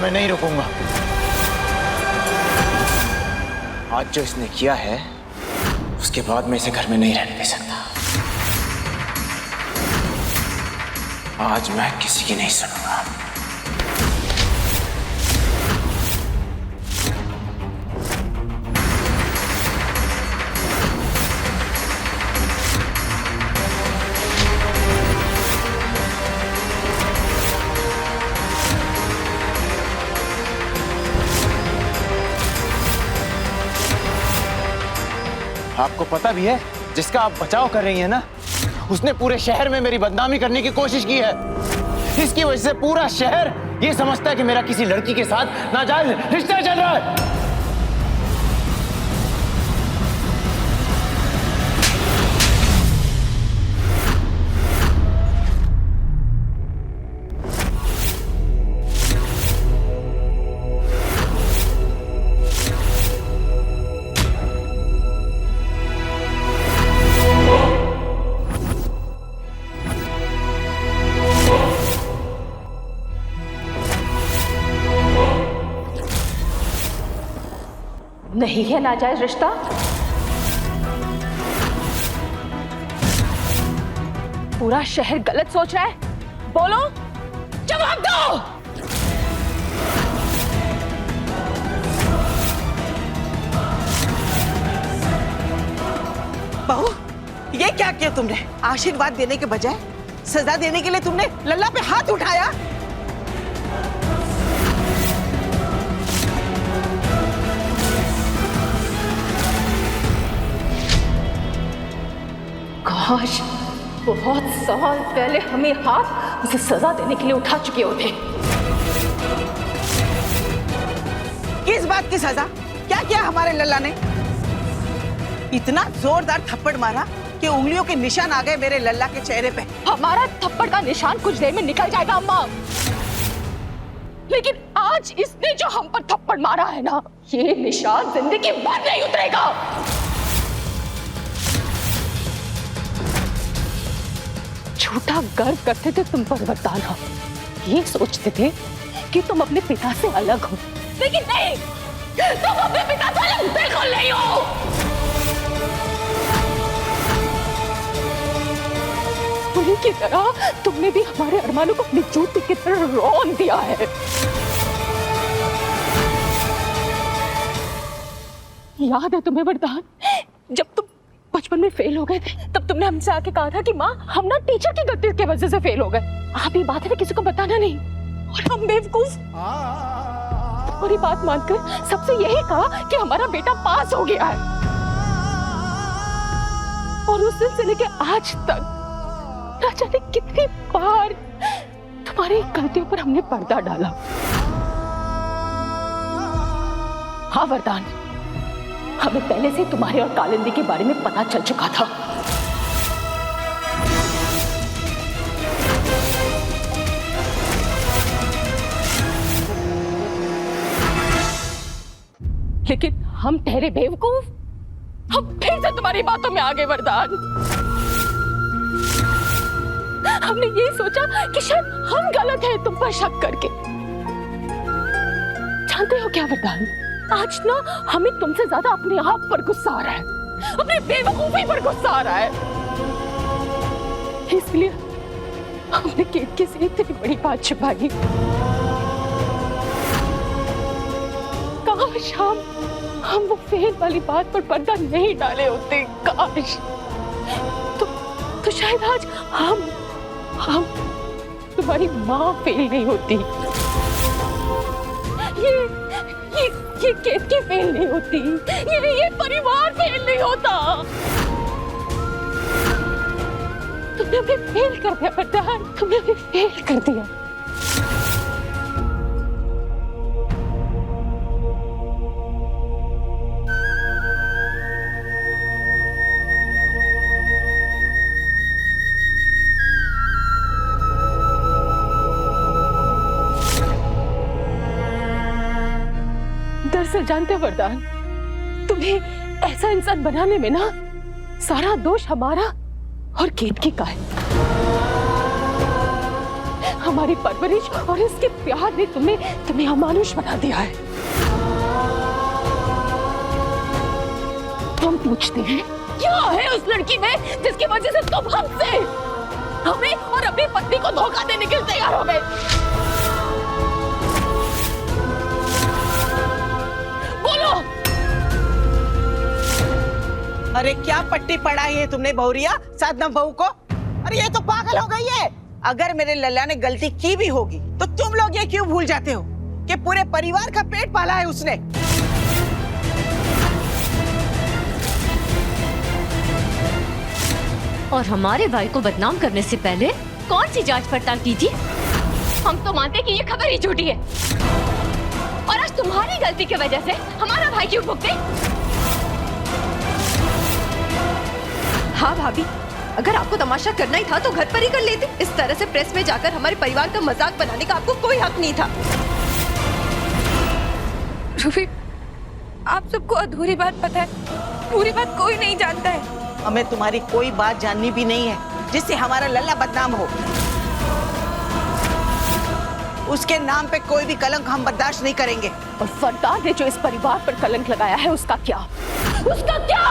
मैं नहीं रुकूंगा। आज जो इसने किया है उसके बाद मैं इसे घर में नहीं रहने दे सकता। आज मैं किसी की नहीं सुनूंगा। आपको पता भी है जिसका आप बचाव कर रही हैं ना, उसने पूरे शहर में मेरी बदनामी करने की कोशिश की है। इसकी वजह से पूरा शहर ये समझता है कि मेरा किसी लड़की के साथ नाजायज रिश्ता चल रहा है। नहीं है नाजायज रिश्ता? पूरा शहर गलत सोच रहा है। बोलो, जवाब दो। बहू, ये क्या किया तुमने? आशीर्वाद देने के बजाय सजा देने के लिए तुमने लल्ला पे हाथ उठाया। काश बहुत साल पहले हमें हाथ उसे सजा देने के लिए उठा चुके होते। किस बात की सजा? क्या किया हमारे लल्ला ने? इतना जोरदार थप्पड़ मारा कि उंगलियों के निशान आ गए मेरे लल्ला के चेहरे पे। हमारा थप्पड़ का निशान कुछ देर में निकल जाएगा अम्मा, लेकिन आज इसने जो हम पर थप्पड़ मारा है ना, ये निशान जिंदगी भर नहीं उतरेगा। झूठा गर्व करते थे तुम पर वरदान, हम ये सोचते थे कि तुम अपने पिता से अलग हो, लेकिन नहीं, तुम अपने पिता से अलग बिल्कुल नहीं हो। उन्हीं की तरह तुमने भी हमारे अरमानों को अपनी जूती की तरह रौंद दिया है। याद है तुम्हें वरदान, जब तुम बचपन में फेल हो गए थे, तब तुमने हमसे आके कहा था कि माँ, हम ना टीचर की गलती की वजह से फेल हो गए। आप ये बात है किसी को बताना नहीं। और हम बेवकूफ तुम्हारी बात मानकर सबसे यही कहा कि हमारा बेटा पास हो गया है, और उस दिन से लेके आज तक ना जाने कितनी बार तुम्हारी गलतियों पर हमने पर्दा डाला। हाँ वरदान, हमें पहले से तुम्हारे और कालिंदी के बारे में पता चल चुका था। लेकिन हम ठहरे बेवकूफ, हम फिर से तुम्हारी बातों में आ गए वरदान। हमने ये सोचा कि शायद हम गलत हैं तुम पर शक करके। जानते हो क्या वरदान, आज ना हमें तुमसे ज्यादा अपने आप पर गुस्सा आ रहा है, अपने बेवकूफी पर गुस्सा आ रहा है। इसलिए हमने केतकी से इतनी बड़ी बात छिपाई। काश हम वो फेल वाली बात पर पर्दा नहीं डाले होते। काश तो शायद आज हम तुम्हारी माँ फेल नहीं होती, ये केतकी फेल नहीं होती, ये परिवार फेल नहीं होता। तुमने भी फेल कर दिया वरदान, तुमने भी फेल कर दिया। दरअसल जानते हो वरदान, तुम्हें ऐसा इंसान बनाने में ना सारा दोष हमारा और केतकी का है। हमारी परवरिश और इसके प्यार ने तुम्हें अमानुष बना दिया है। हम पूछते हैं क्या है उस लड़की में जिसकी वजह से तुम हमसे, हमें और अपनी पत्नी को धोखा देने के लिए तैयार हो गए? बोलो। अरे क्या पट्टी पढ़ाई है तुमने बहुरिया साधना बहू को? अरे ये तो पागल हो गई है। अगर मेरे लल्ला ने गलती की भी होगी तो तुम लोग ये क्यों भूल जाते हो कि पूरे परिवार का पेट पाला है उसने। और हमारे भाई को बदनाम करने से पहले कौन सी जांच पड़ताल की थी? हम तो मानते कि ये खबर ही झूठी है और आज तुम्हारी गलती की वजह से हमारा भाई क्यों भुगते? हाँ भाभी, अगर आपको तमाशा करना ही था तो घर पर ही कर लेते। इस तरह से प्रेस में जाकर हमारे परिवार का मजाक बनाने का आपको कोई हक नहीं था। रूबी, आप सबको अधूरी बात पता है, पूरी बात कोई नहीं जानता है। हमें तुम्हारी कोई बात जाननी भी नहीं है जिससे हमारा लल्ला बदनाम हो। उसके नाम पे कोई भी कलंक हम बर्दाश्त नहीं करेंगे। और फरदान ने जो इस परिवार पर कलंक लगाया है उसका क्या? उसका क्या?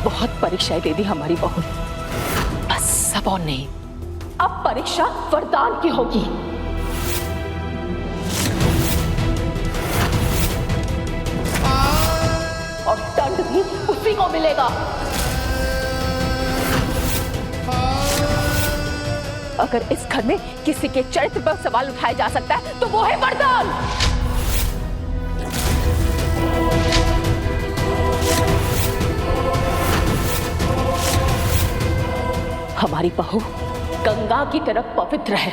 बहुत परीक्षाएं दे दी हमारी बहू, बस अब और नहीं। अब परीक्षा वरदान की होगी। और दंड भी उसी को मिलेगा। अगर इस घर में किसी के चरित्र पर सवाल उठाया जा सकता है तो वो है वरदान। हमारी बहू गंगा की तरह पवित्र है।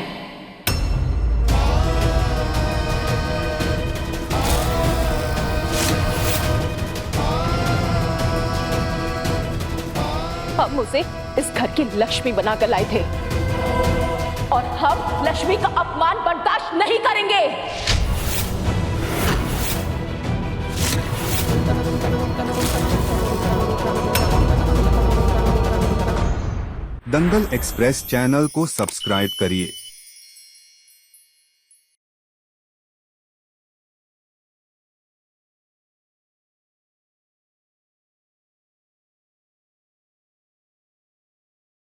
हम उसे इस घर की लक्ष्मी बनाकर लाए थे और हम लक्ष्मी का अपमान बर्दाश्त नहीं करेंगे। दंगल एक्सप्रेस चैनल को सब्सक्राइब करिए